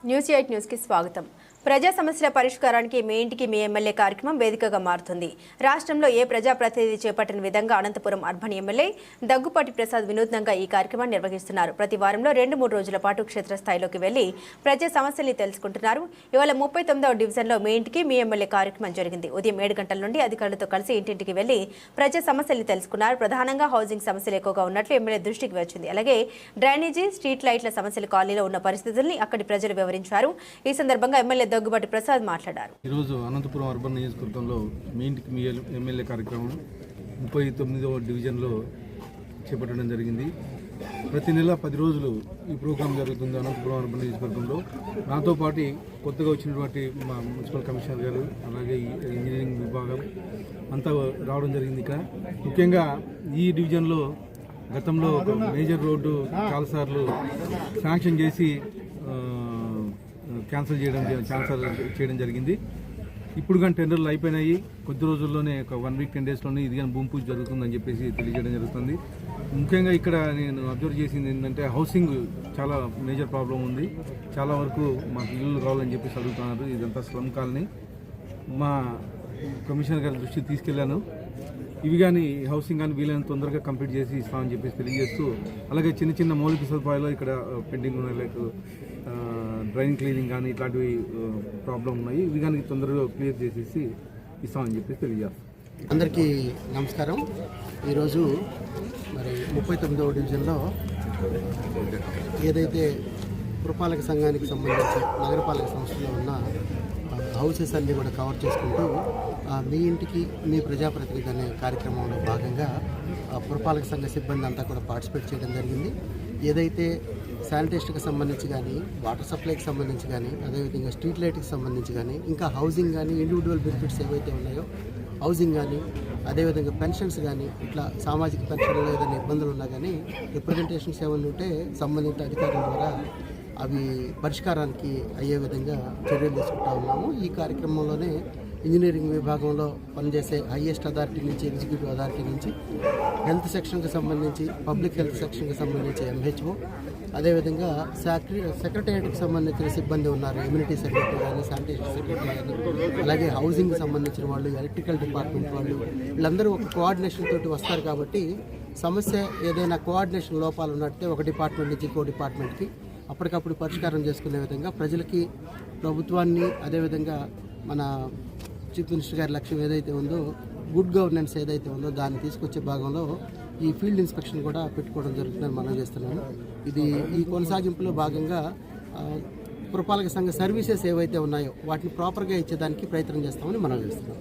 News 8 న్యూస్కి స్వాగతం. ప్రజా సమస్యల పరిష్కారానికి మీ ఇంటికి మీ ఎమ్మెల్యే కార్యక్రమం వేదికగా మారుతుంది. రాష్ట్రంలో ఏ ప్రజాప్రతినిధి చేపట్టిన విధంగా అనంతపురం అర్బన్ ఎమ్మెల్యే దగ్గుపాటి ప్రసాద్ వినూత్నంగా ఈ కార్యక్రమాన్ని నిర్వహిస్తున్నారు. ప్రతి వారంలో 2-3 రోజుల పాటు క్షేత్రస్థాయిలోకి వెళ్లి ప్రజా సమస్యల్ని తెలుసుకుంటున్నారు. ఇవాళ 39వ డివిజన్లో మీ ఇంటికి మీ ఎమ్మెల్యే కార్యక్రమం జరిగింది. ఉదయం 7 గంటల నుండి అధికారులతో కలిసి ఇంటింటికి వెళ్లి ప్రజా సమస్యల్ని తెలుసుకున్నారు. ప్రధానంగా హౌసింగ్ సమస్యలు ఎక్కువగా ఉన్నట్లు ఎమ్మెల్యే దృష్టికి వచ్చింది. అలాగే డ్రైనేజీ, స్ట్రీట్ లైట్ల సమస్యలు, కాలనీలో ఉన్న పరిస్థితుల్ని అక్కడి ప్రజలు వివరించారు. ఈ సందర్భంగా ఎమ్మెల్యే దగ్గుబాటి ప్రసాద్ మాట్లాడారు. ఈరోజు అనంతపురం అర్బన్ నియోజకవర్గంలో మీ ఇంటికి మీ ఎమ్మెల్యే కార్యక్రమం 39వ డివిజన్లో చేపట్టడం జరిగింది. ప్రతి నెల 10 రోజులు ఈ ప్రోగ్రాం జరుగుతుంది అనంతపురం అర్బన్ నియోజకవర్గంలో. నాతో పాటు కొత్తగా వచ్చినటువంటి మా మున్సిపల్ కమిషనర్ గారు, అలాగే ఇంజనీరింగ్ విభాగం అంతా రావడం జరిగింది. ఇక్కడ ముఖ్యంగా ఈ డివిజన్లో గతంలో ఒక మేజర్ రోడ్డు చాలాసార్లు శాంక్షన్ చేసి క్యాన్సిల్ చేయడం జరిగింది. ఇప్పుడు కానీ టెండర్లు అయిపోయినాయి. కొద్ది రోజుల్లోనే ఒక 1 వీక్ 10 డేస్లోనే ఇది కానీ భూమి పూజ జరుగుతుందని చెప్పేసి తెలియజేయడం జరుగుతుంది. ముఖ్యంగా ఇక్కడ నేను అబ్జర్వ్ చేసింది ఏంటంటే హౌసింగ్ చాలా మేజర్ ప్రాబ్లం ఉంది. చాలా వరకు మాకు ఇల్లు కావాలని చెప్పేసి అడుగుతున్నారు. ఇదంతా స్లమ్ కాలనీ. మా కమిషనర్ గారి దృష్టికి తీసుకెళ్లాను. ఇవి కానీ హౌసింగ్ కానీ వీలైన తొందరగా కంప్లీట్ చేసి ఇస్తామని చెప్పేసి తెలియజేస్తూ, అలాగే చిన్న చిన్న మౌలిక సదుపాయాలు ఇక్కడ పెండింగ్ ఉన్నాయి. లైక్ డ్రైన్ క్లీనింగ్ కానీ ఇట్లాంటివి ప్రాబ్లం ఉన్నాయి. ఇవి కానీ తొందరగా క్లియర్ చేసేసి ఇస్తామని చెప్పేసి తెలియజేస్తాం. అందరికీ నమస్కారం. ఈరోజు మరి 39వ డివిజన్లో ఏదైతే పురపాలక సంఘానికి సంబంధించి నగరపాలక సంస్థలో ఉన్న హౌసెస్ అన్నీ కూడా కవర్ చేసుకుంటూ మీ ఇంటికి మీ ప్రజాప్రతినిధి అనే కార్యక్రమంలో భాగంగా పురపాలక సంఘ సిబ్బంది అంతా కూడా పార్టిసిపేట్ చేయడం జరిగింది. ఏదైతే శానిటేషన్కి సంబంధించి కానీ, వాటర్ సప్లైకి సంబంధించి కానీ, అదేవిధంగా స్ట్రీట్ లైట్కి సంబంధించి కానీ, ఇంకా హౌసింగ్ కానీ, ఇండివిజువల్ బెనిఫిట్స్ ఏవైతే ఉన్నాయో హౌసింగ్ కానీ, అదేవిధంగా పెన్షన్స్ కానీ, ఇట్లా సామాజిక పెన్షన్లో ఏదైనా ఇబ్బందులు ఉన్నా కానీ రిప్రజెంటేషన్స్ ఏమైనా ఉంటే సంబంధిత అధికారుల ద్వారా అవి పరిష్కారానికి అయ్యే విధంగా చర్యలు తీసుకుంటా ఉన్నాము. ఈ కార్యక్రమంలోనే ఇంజనీరింగ్ విభాగంలో పనిచేసే హైయెస్ట్ అథారిటీ నుంచి, ఎగ్జిక్యూటివ్ అథారిటీ నుంచి, హెల్త్ సెక్షన్కి సంబంధించి, పబ్లిక్ హెల్త్ సెక్షన్కి సంబంధించి MHO, అదేవిధంగా సెక్రటేరియట్కి సంబంధించిన సిబ్బంది ఉన్నారు. ఇమ్యూనిటీ సెక్రటరీ కానీ, శానిటేషన్ సెక్రటరీ కానీ, అలాగే హౌసింగ్కి సంబంధించిన వాళ్ళు, ఎలక్ట్రికల్ డిపార్ట్మెంట్ వాళ్ళు, వీళ్ళందరూ ఒక కోఆర్డినేషన్ తోటి వస్తారు. కాబట్టి సమస్య ఏదైనా కోఆర్డినేషన్ లోపాలు ఉన్నట్టే ఒక డిపార్ట్మెంట్ నుంచి ఇంకో డిపార్ట్మెంట్కి అప్పటికప్పుడు పరిష్కారం చేసుకునే విధంగా ప్రజలకి, ప్రభుత్వాన్ని, అదేవిధంగా మన చీఫ్ మినిస్టర్ గారి లక్ష్యం ఏదైతే ఉందో, గుడ్ గవర్నెన్స్ ఏదైతే ఉందో దాన్ని తీసుకొచ్చే భాగంలో ఈ ఫీల్డ్ ఇన్స్పెక్షన్ కూడా పెట్టుకోవడం జరుగుతుందని మనం చేస్తున్నాము. ఈ కొనసాగింపులో భాగంగా పురపాలక సంఘ సర్వీసెస్ ఏవైతే ఉన్నాయో వాటిని ప్రాపర్గా ఇచ్చేదానికి ప్రయత్నం చేస్తామని మనం చేస్తున్నాం.